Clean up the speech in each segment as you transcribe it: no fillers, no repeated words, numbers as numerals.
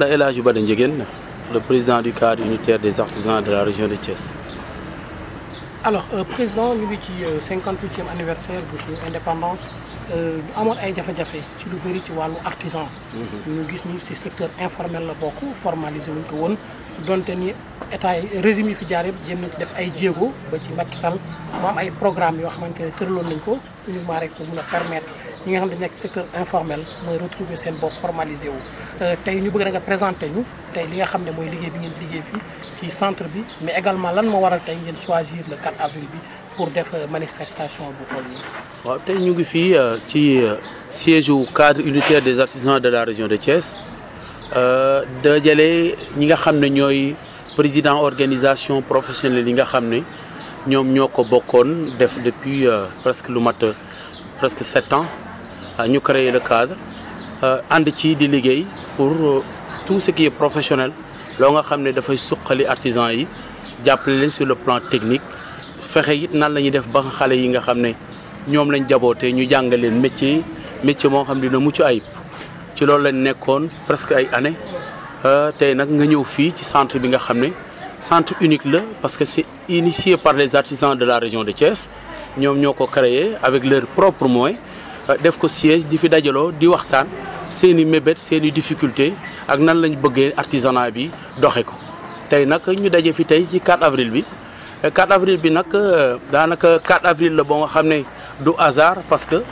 la El Hadji Bada Ndiéguène, le président du cadre unitaire des artisans de la région de Thiès. Alors président ñu ngi ci 58e anniversaire de suñu indépendance amoon ay jafe-jafe ci lu bëri ci wàllu artisan. ñu gis ni ci secteur informel la bokk formalisé wuñ ko woon donte ni état régime yi fi jaar yëpp jéem nañ ci def ay jéego ba ci Macky Sall mu am ay programme yoo xamante ne tëraloon nañ ko uniquement rek pour mun a permettre ñi nga xam ne nekk secteur informel mooy retrouver seen bopp formalisé wu. tey ñu bëgg nga présenté ñu tey li nga xam ne mooy liggéey bi ngeen liggéey fii ci centre bi mais également lan moo waral tey ngeen choisir le 4 avril bi pour def manifestation bu toll nii. waaw tey ñu ngi fii ci siège u cadre unitaire des artisans de la région de Thiès dajale ñi nga xam ne ñooy président organisation professionnelle yi nga xam ne ñoom ñoo ko bokkoon def depuis presque 7 ans ñu créé le cadre ànd ci di liggéey pour tout ce qui est professionnel loo nga xam ne dafay suqali artisans yi jàppale leen sur le plan technique fexe it nan la ñuy def ba xale yi nga xam ne ñoom lañ jabootee ñu jàngal leen métier moo xam dina mucc ayib ci loolu lañ nekkoon presque ay années tey nag nga ñëw fii ci centre bi nga xam ne centre unique la parce que c'est initié par les artisans de la région de Thiès ñoom ñoo ko créé avec leurs propres moyens def ko siège di fi dajaloo di waxtaan seen i mébét seen i difficulté ak nan lañ bëggee artisanat bi doxe ko tey nag ñu daje fi tey ci 4 avril bi 4 avril bi nag daanaka 4 avril la boo nga xam ne du hasard parce que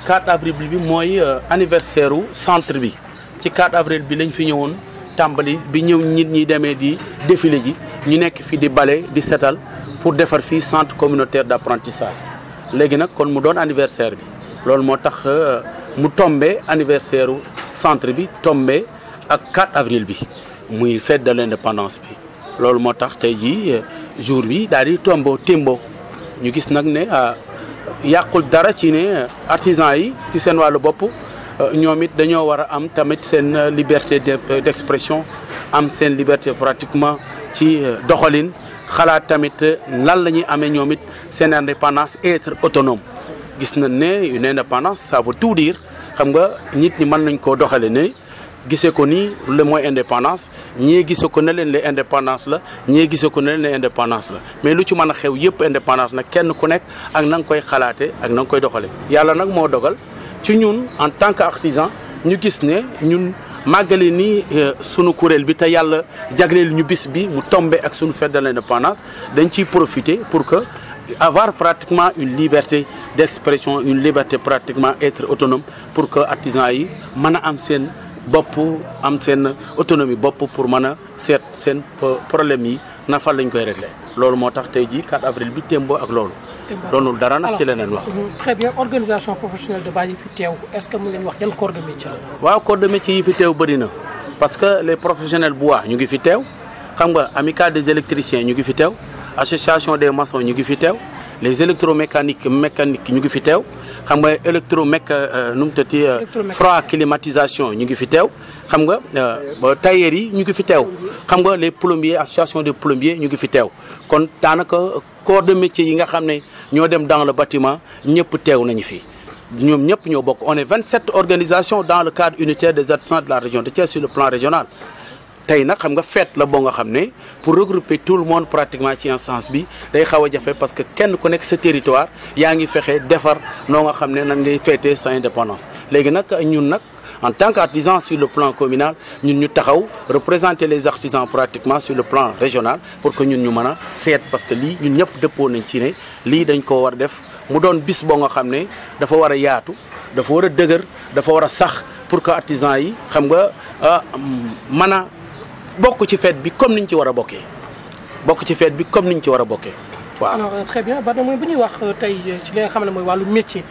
4 avril bi mooy anniversaire u centre bi ci 4 avril bi lañ fi ñëwoon tàmbali bi ñëw nit ñi demee di défilé ji ñu nekk fi di bale di setal pour defar fii centre communautaire d'apprentissage léegi nag kon mu doon anniversaire bi loolu moo tax mu tombé anniversaire u centre bi tombé ak 4 avril bi muy fête de l'indépendance bi loolu moo tax tey jii jour bi daal di timbo ñu gis nag ne yàqul dara ci ne artisans yi ci seen wàllu bopp ñoom it dañoo war a am tamit seen liberté d'expression am seen liberté pratiquement ci doxalin xalaat tamit lan la ñuy amee ñoom it seen indépendance et être autonome gis nañ ne une indépendance ça veut tout dire xam nga nit ñi mën nañ koo doxale ne gisee ko nii le mooy indépendance ñii gisee ko ne leen le indépendance la ñii gisee ko ne leen le indépendance la mais lu ci mën a xew yëpp indépendance nag kenn ku nekk ak na nga koy xalaate ak na nga koy doxale yàlla nag moo dogal ci ñun en tant que artisan ñu gis ne ñun màggale ni sunu kuréel bi te yàlla jagleel ñu bis bi mu tombé ak sunu fête de l'indépendance dañ ciy profiter pour que avoir pratiquement une liberté d'expression une liberté pratiquement être autonome pour que artisans yi mën a am seen bopp am seen autonomie bopp pour mën a seet seen problème yi na fan lañ koy régler loolu moo tax tey jii 4 avril bi témboo ak loolu. doonul dara nag ci leneen wax. très bien organisation professionnelle de base yi fi teew est-ce que mën ngeen wax yan corps de métier la. waaw corps de métier yi fi teew bëri na parce que les professionnels bois ñu ngi fi teew xam nga amicale des électriciens ñu ngi fi teew association des maçons ñu ngi fi teew les électromécaniques ñu ngi fi teew xam nga nu mu tëddee froid climatisation ñu ngi fi teew xam nga tailleurs yi ñu ngi fi teew xam nga les plombiers association des plombiers ñu ngi fi teew kon daanaka corps de métier yi nga xam ne ñoo dem dans le bâtiment ñëpp teew nañu fi ñoom ñëpp ñoo bokk on est 27 organisations dans le cadre unitaire des artisans de la région de Thiès sur le plan régional tey nag xam nga fête la boo nga xam ne pour regrouper tout le monde pratiquement ci instance bi day xaw a jafe parce que kenn ku nekk sa territoire yaa ngi fexe defar noo nga xam ne nan ngay fêter sa indépendance léegi nag ñun nag en tant qu'artisan sur le plan communal ñun ñu taxaw représenter les artisans pratiquement sur le plan régional pour que ñun ñu mën a seet parce que lii ñun ñëpp dëppoo nañ ci ne lii dañ ko war def mu doon bis boo nga xam ne dafa war a yaatu dafa war a dëgër dafa war a sax pour que artisans yi xam nga mën a bokk ci fête bi comme niñ ci war a bokkee bokk ci fête bi comme niñ ci war a bokkee waaw. alors très bien ba mooy bu ñuy wax tey ci li nga xam ne mooy wàllu métier.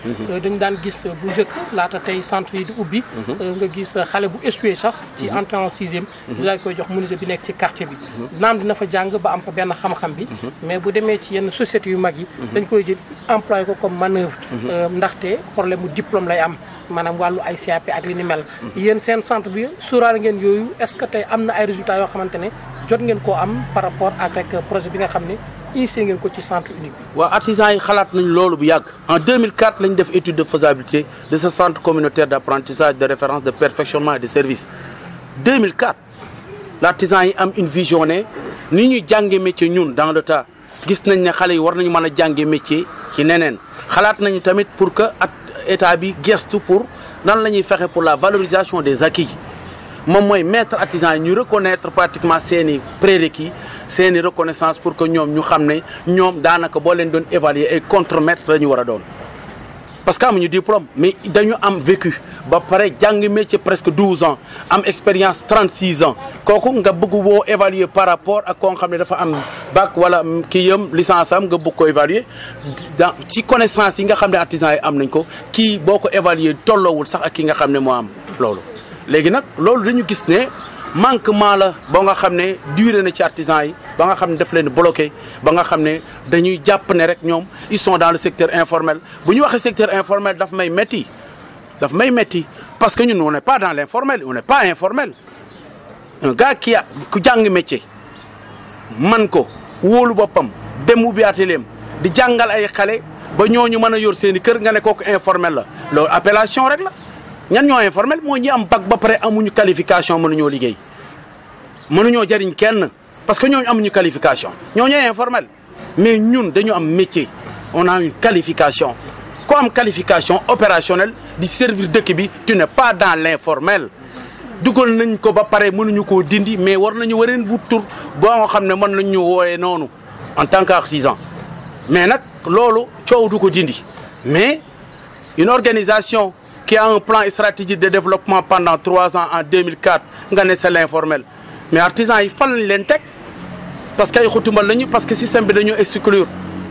dañu daan gis bu njëkk laata tey centre yi di ubbi. nga gis xale bu échoué sax. ci entrée en sixième. di laaj koy jox menuisier bi nekk ci quartier bi. naam dina fa jàng ba am fa benn xam-xam bi. mais bu demee ci yenn sociétés yu mag yi. dañ koy jël employé ko comme manœuvre. ndaxte problème mu diplôme lay am. maanaam wàllu ay CAP ak li ni mel. yéen seen centre bi sóoraale ngeen yooyu est-ce que tey am na ay résultats yoo xamante ne jot ngeen koo am par rapport ak rek projet bi nga xam ne initié ngeen ko ci centre unique bi. waaw artisans yi xalaat nañ loolu bu yàgg. en 2004 lañ def étude de faisabilité de ce centre communautaire d'apprentissage de référence de perfectionnement et de service 2004 l'artisan yi am une vision ne ni ñuy jànge métier ñun dans le tas gis nañ ne xale yi war nañu mën a jànge métier ci neneen xalaat nañu tamit pour que état bi gestu pour nan la ñuy fexe pour la valorisation des acquis moom mooy maître artisan yi ñu reconnaître pratiquement seeni prérequis seeni reconnaissance pour que ñoom ñu xam ne ñoom daanaka boo leen doon évaluer ay contre-maître la ñu war a doon parce que amuñu diplôme mais dañu am vécu ba pare jàng métier presque 12 ans am expérience 36 ans kooku nga bëgg boo évaluer par rapport ak koo xam ne dafa am bac wala kii yam licence am nga bëgg ko évaluer dans ci connaissance yi nga xam ne artisan yi am nañ ko kii boo ko évaluer tolloowul sax ak ki nga xam ne moo am loolu léegi nag loolu dañu gis ne manquement la ba nga xam ne duré na ci artisan yi ba nga xam ne daf leen bloqué ba nga xam ne dañuy jàpp ne rek ñoom ils sont dans le secteur informel bu ñu waxee secteur informel daf may métti parce que ñun on n'est pas dans l'informel on n'est pas informel un gars qui a ku jàng métier man ko wóolu boppam dem ubbi atelier di jàngal ay xale ba ñooñu mën a yor seen i kër nga ne kooku informel la loolu appellation rek la ñan ñoo informel moo ñi am bac ba pare amuñu qualification mënuñoo liggéey mënuñoo jariñ kenn parce que ñooñu amuñu qualification ñooñu informel mais ñun dañu am métier on a une qualification ku am qualification opérationnelle di servir dëkk bi tu n'es pas dans l'informel dugal nañ ko ba pare mënuñu koo dindi mais war nañu wareen bu tur boo nga xam ne mën nañ ñu wooyee noonu en tant qu'artisan mais nag loolu coow du ko dindi mais une organisation qui a un plan stratégique de développement pendant 3 ans en 2004 nga ne c'est l'informel mais artisans yi fan lañ leen teg parce que ay xutumbal lañu parce que système bi dañoo exclure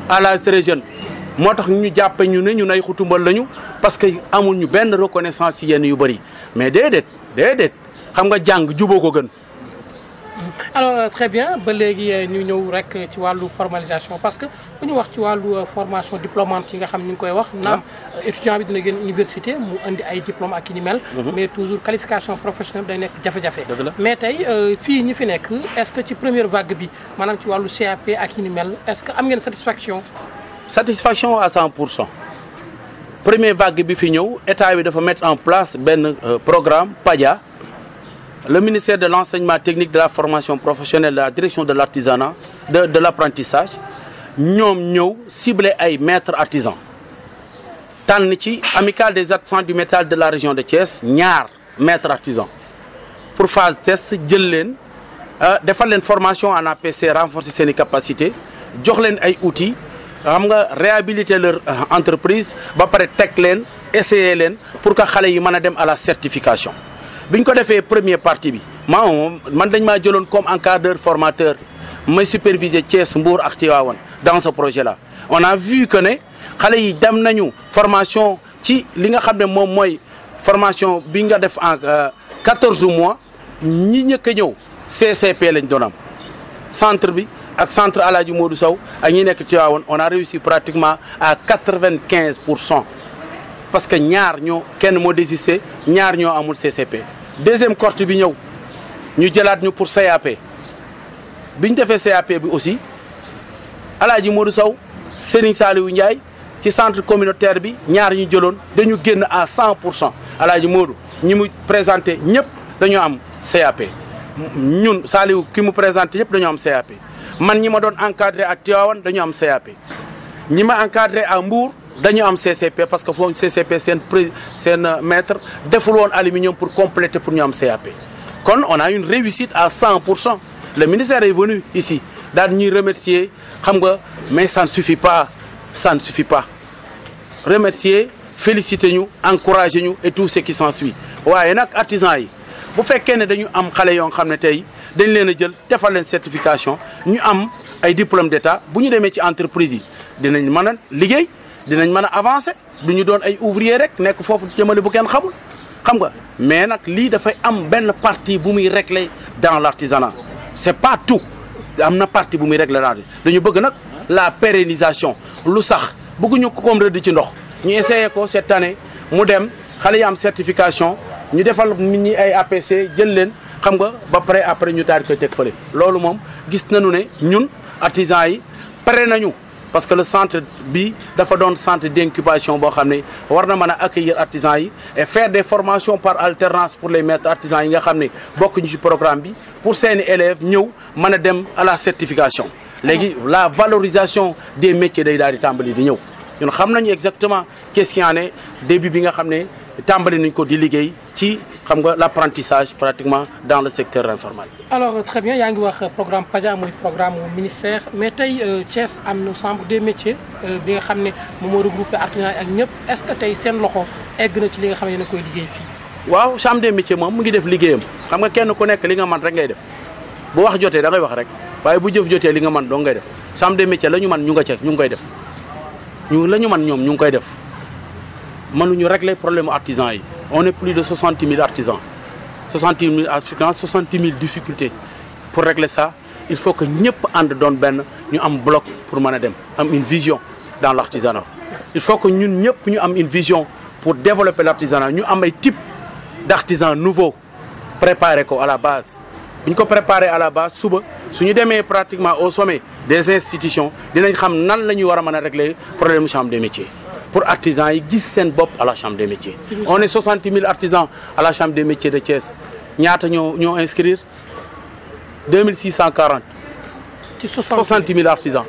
à l'âge très jeune moo tax ñu jàppe ñu ne ñun ay xutumbal lañu parce que amul ñu benn reconnaissance ci yenn yu bëri mais déedéet xam nga jàng juboo ko gën. alors très bien ba léegi ñu ñëw rek ci wàllu formalisation parce que bu ñu wax ci wàllu formation diplômante yi nga xam ni ñu ngi koy wax. naam étudiant bi dina génn université mu indi ay diplôme ak i ni mel. mais toujours qualification professionnelle day nekk jafe-jafe. mais tey fii ñi fi nekk est-ce que ci première vague bi maanaam ci wàllu CAP ak i ni mel est-ce que am ngeen satisfaction. satisfaction à 100%. première vague bi fi ñëw état bi dafa mettre en place benn programme PADIA. Le ministère de l'enseignement technique, de la formation professionnelle, de la direction de l'artisanat, de l'apprentissage, ñoom ñëw ciblé ay maîtres artisans. tànn ci amicale des artisans du métal de la région de Thiès ñaar maîtres artisans. pour phase test jël leen defal leen formation en APC renforcer seen i capacités jox leen ay outils xam nga réhabiliter leur entreprise ba pare teg leen essayer leen pour que xale yi mën a dem à la certification. bi ñu ko defee première partie bi man dañ maa jëloon comme encadreur formateur may superviser Thiès Mbour ak Tivaouane dans ce projet là on a vu que ne xale yi dem nañu formation ci li nga xam ne moom mooy formation bi nga def en 14 mois ñi ñëkk a ñëw CCP lañ doon am centre bi ak centre El Hadj Modou Sow ak ñi nekk Tivaouane on a réussi pratiquement à 95% parce que ñaar ñoo kenn moo désisté ñaar ñoo amul CCP. deuxième cohorte bi ñëw ñu jëlaat ñu pour CAP bi ñu defee CAP bi aussi El Hadj Modou Sow Serigne Saliou Ndiaye ci centre communautaire bi ñaar ñu jëloon dañu génn à 100% El Hadj Modou ñi mu présenté ñëpp dañoo am CAP ñun Saliou ki mu présenté ñëpp dañoo am CAP man ñi ma doon encadré ak Tivaouane dañoo am CAP ñi ma encadré à Mbour dañu am CCP parce que foofu CCP seen maître deful woon aluminium pour compléter pour ñu am CAP kon on a une réussite à 100%. le ministère est venu ici daal ñuy remercier xam nga mais ça ne suffit pas remercier féliciter ñu encourager ñu et tout ce qui s'ensuit waaye nag artisans yi bu fekkee ne dañu am xale yoo xam ne tey dañ leen a jël defal leen certification ñu am ay diplôme d'état bu ñu demee ci entreprise yi dinañ mën a liggéey dinañ mën a avancer du ñu doon ay ouvrier rek nekk foofu jëmale bu kenn xamul xam nga mais nag lii dafay am benn partie bu muy régler dans l'artisanat c'est pas tout am na partie bu muy régler dañu bëgg nag la pérennisation lu sax bëgguñu ko comme rëdd ci ndox ñu essayé ko cette année mu dem xale yi am certification ñu defal nit ñi ay APC jël leen xam nga ba pare après ñu daal di koy teg fële loolu moom gis nañu ne ñun artisans yi pare nañu parce que le centre bi dafa doon centre d'incubation boo xam ne war na mën a accueillir artisans yi et faire des formations par alternance pour les maîtres artisans yi nga xam ne bokkuñu ci programme bi pour seeni élèves ñëw mën a dem à la certification. léegi la valorisation des métiers day daal di tàmbali di ñëw ñun xam nañu exactement question ne début bi nga xam ne tàmbali nañ ko di liggéey ci xam nga l'apprentissage pratiquement dans le secteur informel. alors très bien yaa ngi wax programme PADIA muy programme ministère mais tey Thiès am na chambre des métiers bi nga xam ne moom moo regroupé artisanat ak ñëpp est-ce que tey seen loxo egg na ci li nga xam ne yéen a koy liggéey fii. waaw chambre des métiers moom mu ngi def liggéeyam xam nga kenn ku nekk li nga mën rek ngay def bu wax jotee da ngay wax rek waaye bu jëf jotee li nga mën doo ngay def chambre des métiers la ñu mën ñu nga ca ñu ngi koy def ñu la ñu mën ñoom ñu ngi koy def. mënuñu régler problème artisans yi on est plus de 60 000 artisans 60 000 artisans 60 000 difficultés pour régler ça il faut que ñëpp ànd doon benn ñu am bloc pour mën a dem am une vision dans l'artisanat il faut que ñun ñëpp ñu am une vision pour développer l'artisanat ñu am ay type d'artisans nouveaux préparer ko à la base bu ñu ko préparer à la base suba suñu demee pratiquement au sommet des institutions dinañ xam nan la ñuy war a mën a régler problème chambre des métiers pour artisans yi gis seen bopp à la chambre des métiers. On est 60 000 artisans à la chambre des métiers de Thiès ñaata ñoo inscrire 2640. ci 60 000 artisans.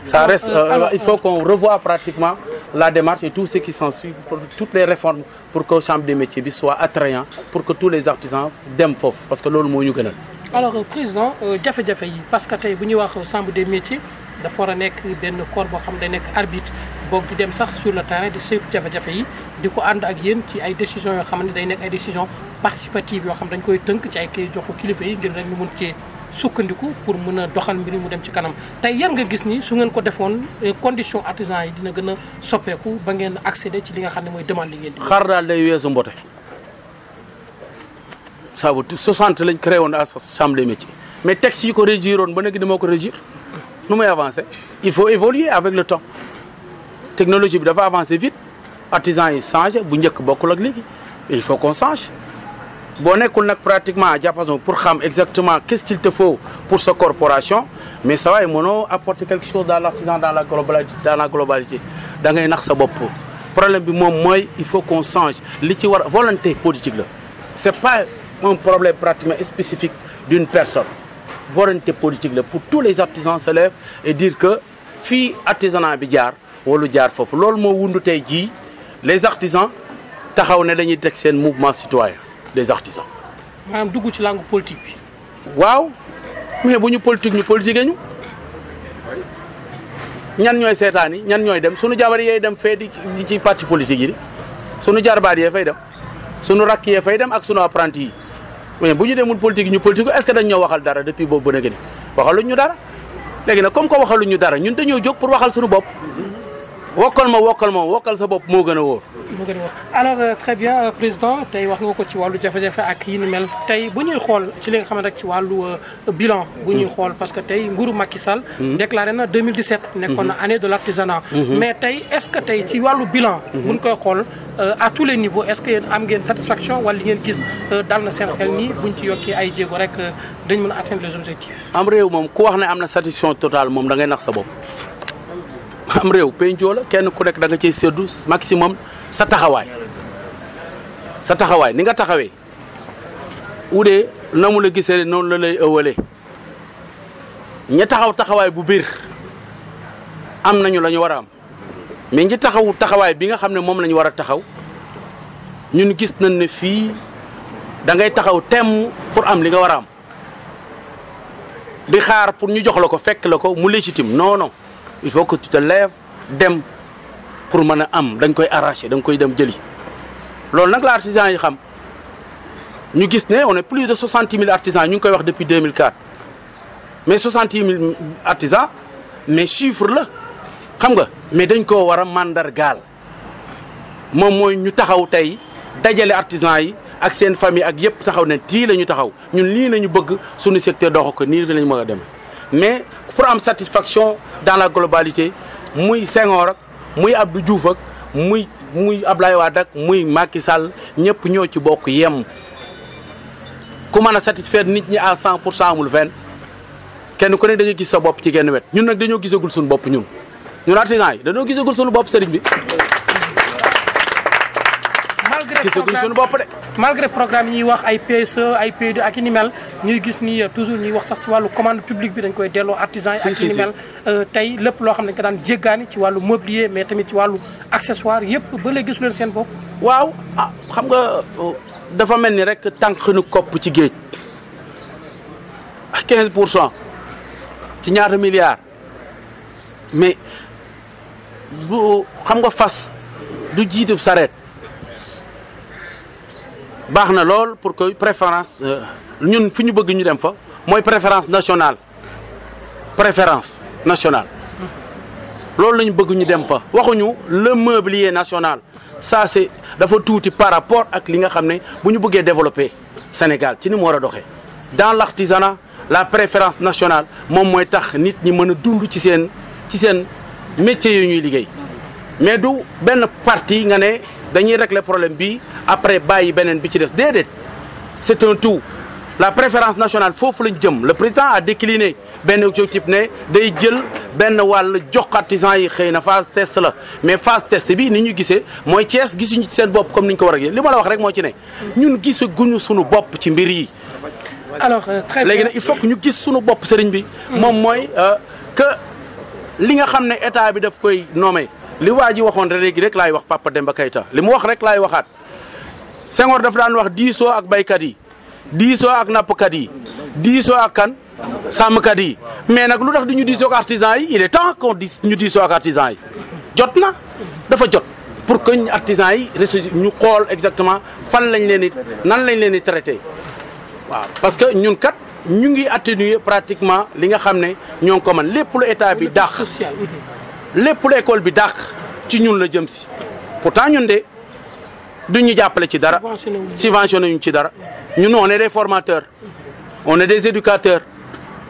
Ça reste il faut qu'on revoie pratiquement la démarche et tout ce qui s'ensuit pour toutes les réformes pour que chambre des métiers bi soit attrayant pour que tous les artisans dem foofu parce que loolu moo ñu gënal. alors président jafe-jafe yi parce que tey bu ñuy wax chambre des métiers. dafa war a nekk benn corps boo xam ne day nekk arbitre boog di dem sax sur le terrain di saytu jafe-jafe yi di ko ànd ak yéen ci ay décisions yoo xam ne day nekk ay décisions participatives yoo xam dañ koy tënk ci ay kay jox ko kilifa yi ngir rek ñu mën cee sukkandiku pour mën a doxal mbir mu dem ci kanam tey yan nga gis ni su ngeen ko defoon condition artisan yi dina gën a soppeeku ba ngeen accéder ci li nga xam ne mooy demande li ngeen di. xar daal day weesu mbote ça veut 60 lañ créé woon à chambre des métiers mais texte yi ko régiroon ba léegi moo ko régir. nu muy avancer il faut évoluer avec le temps technologie bi dafa avancer vite artisans yi changé bu njëkk bokkul ak léegi il faut qu'on change boo nekkul nag pratiquement diapason pour xam exactement qu'est-ce qu'il te faut pour sa corporation mais ça va mënoo apporter quelque chose dans l'artisan dans la globalité da ngay nax sa bopp problème bi moom mooy il faut qu'on change li ci war volonté politique la c'est pas un problème pratiquement spécifique d'une personne volonté politique la pour tous les artisans se lèvent et dire que fii artisanat bi jaar wala jaar foofu loolu moo wundu tey jii les artisans taxaw ne dañuy teg seen mouvement citoyen des artisans. maanaam dugg ci langue politique bi. waaw mais bu ñu politique ñu politique ñu ñan ñooy seetaan yi ñan ñooy dem sunu jabar yee dem fee di ci parti politique yi di sunu jarbaat yee fay dem sunu rakk yee fay dem ak sunu apprenti yi. mais bu ñu demul politique ñu politique est-ce que dañ ñoo waxal dara depuis boobu ba léegi waxaluñ ñu dara léegi nag comme que waxaluñ ñu dara ñun dañoo jóg pour waxal suñu bopp wokkal sa bopp moo gën a wóor. alors très bien président tey wax nga ko ci wàllu jafe-jafe ak yi ni mel tey bu ñuy xool ci li nga xam ne rek ci wàllu bilan. bu ñuy xool parce que tey nguuru Macky Sall. déclaré na 2017. nekkoon na année de l'artisanat. mais tey est-ce que tey ci wàllu bilan. bu ñu koy xool à tous les niveaux est-ce que yéen am ngeen satisfaction wala li ngeen gis dal na seen xel nii buñ ci yokkee ay jéego rek dañ mën a atteindre les objectifs. am réew moom ku wax ne am na satisfaction totale moom da ngay nax sa bopp am réew pencoo la kenn ku nekk da nga cay séddu maximum sa taxawaay ni nga taxawee udee na mu la gisee noonu la lay ëwalee ña taxawaay bu biir am nañu la ñu war a am mais ñi taxawaay bi nga xam ne moom la ñu war a taxaw ñun gis nañ ne fii da ngay taxaw temm pour am li nga war a am di xaar pour ñu jox la ko fekk la ko mu légitime non il faut que tu te lèves dem pour mën a am dañ koy arracher da nga koy dem jëli loolu nag la artisan yi xam ñu gis ne on est plus de 60 000 artisans ñu ngi koy wax depuis 2004 mais 60 000 artisans mais chiffre la xam nga mais dañ koo war a mandargaal moom mooy ñu taxaw tey dajale artisans yi ak seen famille ak yëpp taxaw ne tii la ñu taxaw ñun lii nañu bëgg suñu secteur doxo ko nii la ñu mën a demee mais pour am satisfaction dans la globalité muy Senghor ak muy Abdou Diouf ak muy Ablaye Wade ak muy Macky Sall ñëpp ñoo ci bokk yem ku mën a satisfaire nit ñi à 100% amul fenn kenn ku ne da nga gis sa bopp ci genn wet ñun nag dañoo gisagul suñu bopp ñun artisans yi dañoo gisagul suñu bopp sëriñ bi. malgré programme yi ñuy wax ay PSE ay P2 ak i ni mel ñuy gis ni toujours ñuy wax sax ci wàllu commande publique bi dañ koy delloo artisans yi ak i ni mel tey lépp loo xam ne dañ ko daan jéggaani ci wàllu mobilier mais tamit ci wàllu accessoire yëpp ba léegi gisu leen seen bopp. waaw ah xam nga dafa mel ni rek tànk nu kopp ci géej ak 15% ci ñaata milliards mais bu xam nga fas du jiitu sareet baax na lool pour que préférence ñun fi ñu bëgg ñu dem fa mooy préférence nationale loolu la ñu bëgg ñu dem fa waxuñu le mobilier national ça c'est dafa tuuti par rapport ak li nga xam ne bu ñu bëggee développer Sénégal ci ni mu war a doxee dans l'artisanat la préférence nationale moom mooy tax nit ñi mën a dund ci seen métiers yi ñuy liggéey mais du benn partie nga ne dañuy régler problème bi après bàyyi beneen bi ci des déedéet c'est un tout la préférence nationale foofu lañ jëm le président a décliné benn objectif ne day jël benn wàll jox artisan yi xëy na phase test la mais phase test bi ni ñu gisee mooy Thiès gisuñu ci seen bopp comme ni ñu ko war a li ma la wax rek moo ci ne ñun gisaguñu suñu bopp ci mbir yi. alors très bien léegi nag il faut que ñu gis suñu bopp sëriñ bi. moom mooy que li nga xam ne état bi daf koy nommé. li waa ji waxoon léegi rek laay wax Papa Demba Keïta li mu wax rek laay waxaat Senghor daf daan wax diisoo ak baykat yi diisoo ak nappkat yi diisoo ak kan sàmmkat yi mais nag lu tax du ñu diisoo ak artisans yi il est temps qu'on ñu diisoo ak artisans yi jot na dafa jot pour que artisans yi ñu xool exactement fan lañ leen di nan lañ leen di traité waaw parce que ñun kat ñu ngi atténuer pratiquement li nga xam ne ñoo ngi ko mën lépp lu état bi dàq lépp lu école bi dàq ci ñun la jëm si pourtant ñun de duñ ñu jàppale ci dara subventionné ñu ci dara ñun on est des formateurs on est des éducateurs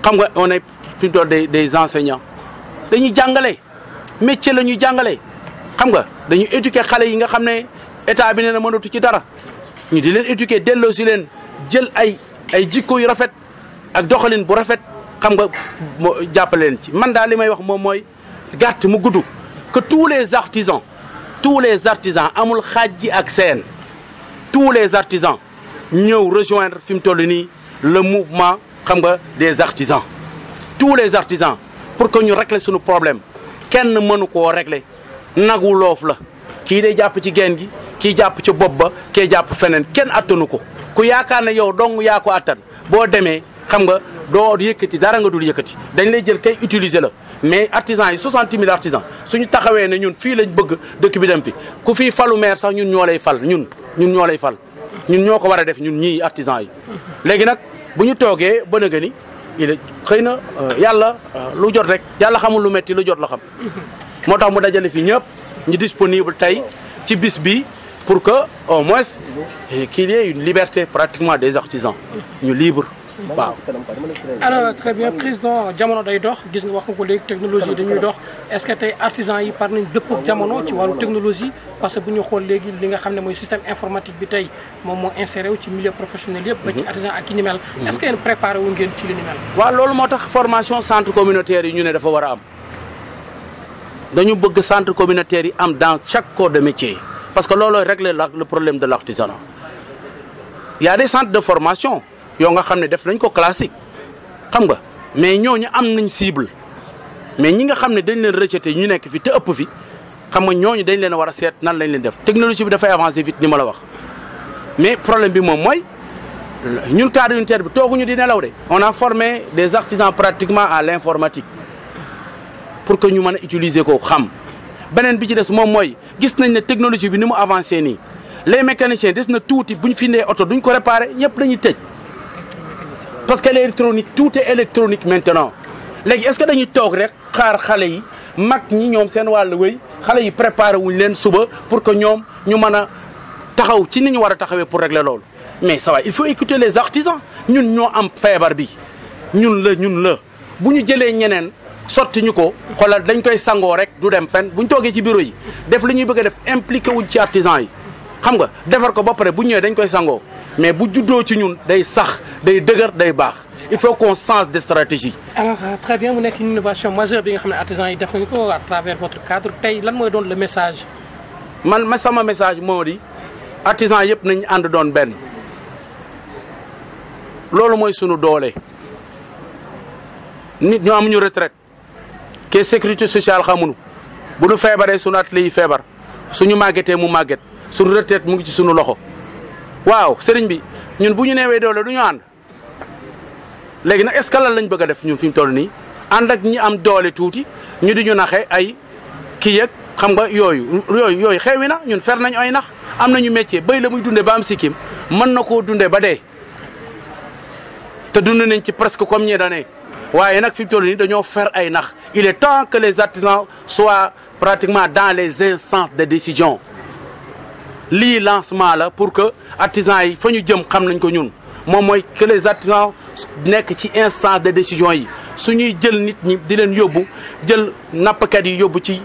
xam nga on est plutôt des enseignants dañuy jàngale métier la ñuy jàngale xam nga dañuy éduquer xale yi nga xam ne état bi nee na mënatu ci dara ñu di leen éduquer delloo si leen jël ay jikko yu rafet ak doxalin bu rafet xam nga jàppale leen ci man daal li may wax moom mooy gàtt mu gudd que tous les artisans amul xaaj ak seen tous les artisans ñëw rejoindre fi mu toll nii le mouvement xam nga des artisans tous les artisans pour que ñu régler suñu problème kenn mënu koo régler nagu loof la kii day jàpp ci genn gi kii jàpp ci bopp ba kii jàpp feneen kenn attanu ko ku yaakaar ne yow dong yaa ko attan boo demee xam nga doo yëkkati dara nga dul yëkkati dañ lay jël kay utiliser la mais artisans yi 60 000 artisans suñu taxawee ne ñun fii lañ bëgg dëkk bi dem fi ku fii falu maire sax ñun ñoo lay fal ñun ñoo lay fal ñun ñoo ko war a def ñun ñii artisans yi. léegi nag bu ñu toogee ba nga ni il xëy na yàlla lu jot rek yàlla xamul lu metti lu jot la xam moo tax mu dajale fi ñëpp ñu disponible tey ci bis bi pour que au moins qu'il y ait une liberté pratiquement des artisans ñu libre. waaw alors très bien président jamono day dox gis nga wax nga ko léegi technologie dañuy dox est-ce que tey artisans yi par nañ dëpp ak jamono ci wàllu technologie parce que bu ñu xool léegi li nga xam ne mooy système informatique bi tey moom moo inséré wu ci milieu professionnel yëpp ba ci artisan ak ki ni mel est-ce que yéen préparé wu ngeen ci li ni mel waaw loolu moo tax formation centre communautaire yi ñu ne dafa war a am dañu bëgg centre communautaire yi am dans chaque corps de métier parce que loolooy régler le problème de l'artisanat il y a des centres de formation yoo nga xam ne def nañ ko classique xam nga mais ñooñu am nañ cible mais ñi nga xam ne dañ leen rejeté ñu nekk fi te ëpp fi xam nga ñooñu dañ leen a war a seet nan lañ leen def technologie bi dafay avancer vite ni ma la wax mais problème bi moom mooy ñun cadre unitaire bi tooguñu di nelaw de on a formé des artisans pratiquement à l'informatique pour que ñu mën a utiliser ko xam beneen bi ci des moom mooy gis nañ ne technologie bi ni mu avancé nii les mécaniciens des na tuuti bu ñu fi ndee oto duñ ko réparer ñëpp dañuy tëj parce que l'électronique tout est électronique maintenant léegi est-ce que dañuy toog rek xaar xale yi mag ñi ñoom seen wàllu wéy xale yi préparé wuñ leen suba pour que ñoom ñu mën a taxaw ci ni ñu war a taxawee pour régler loolu mais ça va il faut écouter les artisans ñun ñoo am feebar bi ñun la bu ñu jëlee ñeneen sotti ñu ko xoolal dañ koy sangoo rek du dem fenn bu ñu toogee ci bureau yi def li ñuy bëgg a def impliqué wuñ ci artisans yi xam nga defar ko ba pare bu ñëwee dañ koy sangoo mais bu juddoo ci ñun day sax day dëgër day baax il faut qu'on change de stratégie. alors très bien mu nekk une innovation majeure bi nga xam ne artisans yi def nañu ko à travers votre cadre tey lan mooy doon le message. man sama message moo di artisans yëpp nañ ànd doon benn loolu mooy sunu doole nit ñoo amuñu retraite ke sécurité sociale xamuñu bu ñu feebaree sunu atelier yi feebar suñu màggetee mu màgget sunu retraite mu ngi ci sunu loxo waaw sëriñ bi ñun bu ñu neewee doole du ñu ànd léegi nag est-ce que lan lañ bëgg a def ñun fi mu toll nii ànd ak ñi am doole tuuti ñu di ñu naxee ay kii yëg xam nga yooyu xewi na ñun fer nañu ay nax am nañu métier béy la muy dundee ba am sikkim mën na koo dundee ba dee te dund nañ ci presque comme ñi daanee waaye nag fi mu toll nii dañoo fer ay nax il est temps que les artisans soient pratiquement dans les instances de décision lii lancement la pour que artisans yi fa ñu jëm xam nañ ko ñun moom mooy que les artisans nekk ci instance de décision yi suñuy jël nit ñi di leen yóbbu jël nappkat yi yóbbu ci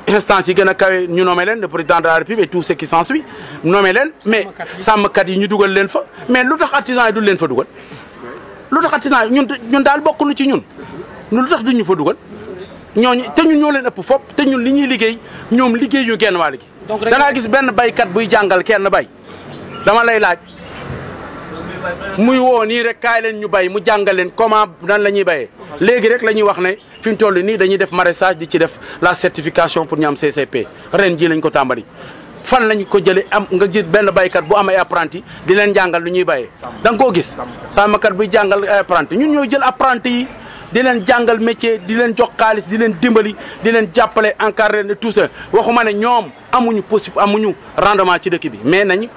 instance yi gën a kawe ñu nommé leen le président de la République et tout ce qui s'ensuit nommé leen mais sàmmkat yi ñu dugal leen fa mais lu tax artisans yi du leen fa dugal lu tax artisans yi ñun daal bokkuñu ci ñun lu tax duñu fa dugal ñooñu te ñun ñoo leen ëpp fopp te ñun li ñuy liggéey ñoom liggéey ñu genn wàll gi da ngaa gis benn baykat buy jàngal kenn bay dama lay laaj muy woo nii rek kaay leen ñu bay mu jàngal leen comment nan la ñuy bayee léegi rek la ñuy wax ne fi mu toll nii dañuy def maraîchage di ci def la certification pour ñu am CCP ren jii lañ ko tàmbali fan lañ ko jëlee am nga jël benn baykat bu am ay apprenti di leen jàngal lu ñuy bayee da nga koo gis sàmmkat buy jàngal ay apprenti ñun ñooy jël apprenti yi di leen jàngal métier di leen jox xaalis di leen dimbali di leen jàppale encadré de tout ça waxuma ne ñoom amuñu rendement ci dëkk bi mais nañu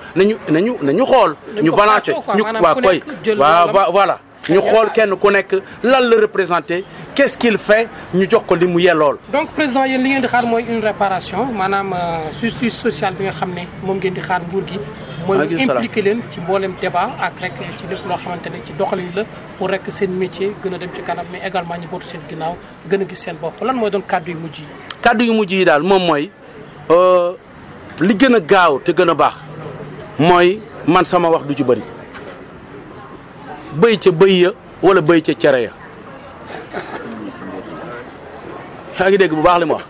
xool ñu balancer ñu waa koy waaw voilà ñu xool kenn ku nekk lan la représenté qu'est-ce qu'il fait ñu jox ko li mu yellool. donc président yéen li ngeen di xaar mooy une réparation maanaam justice sociale bi nga xam ne moom ngeen di xaar nguur gi. mooy mu impliqué leen ci mboolem débat ak rek ci lépp loo xamante ne ci doxalin la pour rek seen métier gën a dem ci kanam mais également ñu bootu seen ginnaaw gën a gis seen bopp lan mooy doon kàddu yu mujj yi. kàddu yu mujj yi daal moom mooy li gën a gaaw te gën a baax mooy man sama wax du ci bëri bëy ca bëy ya wala bëy ca cere ya yaa ngi dégg bu baax li ma wax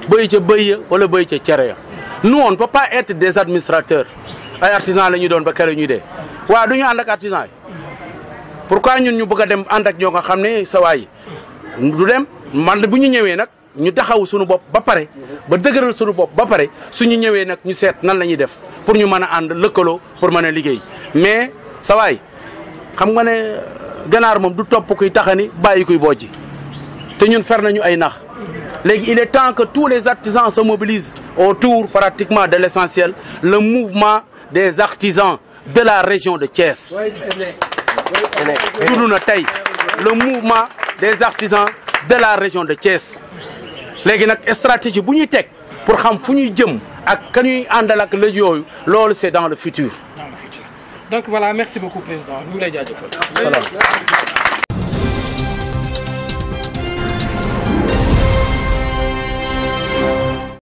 bëy ca bëy ya wala bëy ca cere ya nous on ne peut pas être des administrateurs ay artisans la ñu doon ba kere ñuy dee waaw du ñu ànd ak artisans yi pourquoi ñun ñu bëgg a dem ànd ak ñoo nga xam ne sa waay du dem man bu ñu ñëwee nag ñu taxaw suñu bopp ba pare ba dëgëral suñu bopp ba pare suñu ñëwee nag ñu seet nan la ñuy def pour ñu mën a ànd lëkkaloo pour mën a liggéey mais sa waay xam nga ne ganaar moom du topp kuy taxani bàyyi kuy bojji te ñun fer nañu ay nax léegi il est temps que tous les artisans se mobilisent autour pratiquement de l'essentiel le mouvement des artisans de la région de Thiès tudd na tey le mouvement des artisans de la région de Thiès léegi nag stratégie bu ñuy teg pour xam fu ñuy jëm ak ka ñuy àndal ak lëj yooyu loolu c'est dans le futur. Donc voilà, merci beaucoup président ñu ngi lay jaajëfal.